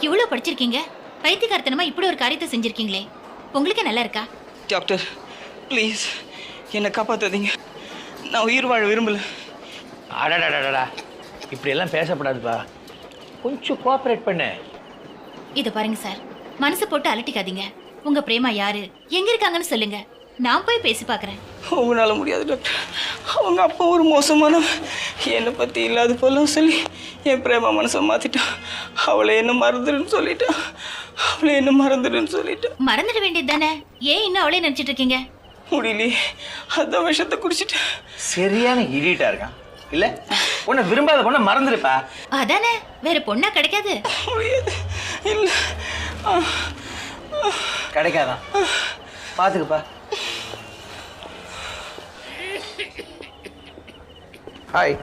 இவ்வளவு படிச்சிருக்கீங்க, பைத்தியக்காரத்தனமா இப்படி ஒரு காரியத்தை செஞ்சிருக்கீங்களே, உங்களுக்கு நல்லா இருக்கா? டாக்டர் ப்ளீஸ் என்னை காப்பாற்றாதீங்க. நான் உயிர் வாழ விரும்பல. அடடடடா, இப்படியெல்லாம் பேசப்படாதுப்பா. கொஞ்சம் கோஆப்ரேட் பண்ணு. இதை பாருங்க சார், மனசு போட்டு அலட்டிக்காதீங்க. உங்க பிரேமா யாரு, எங்க இருக்காங்கன்னு சொல்லுங்க, நான் போய் பேசி பார்க்குறேன். அவங்களால முடியாது டாக்டர். அவங்க அப்பா ஒரு மோசமான என்னை பற்றி இல்லாத போல சொல்லி என் பிரேமா மனசை மாற்றிட்டான். அவளை என்ன மறந்துடுன்னு சொல்லிட்டான். மறந்துட வேண்டியது தானே, ஏன் இன்னும் அவளே நினைச்சிட்டு இருக்கீங்க? முடியலையே, அதான் விஷத்தை குடிச்சிட்டேன். சரியான இடிட்டா இருக்கான். இல்ல உன்னை விரும்பாத பொண்ணை மறந்துருப்பா. அதானே, வேற பொண்ணா கிடைக்காது. முடியாது. இல்ல கிடைக்காதான், பாத்துக்கப்பா. ஹாய்.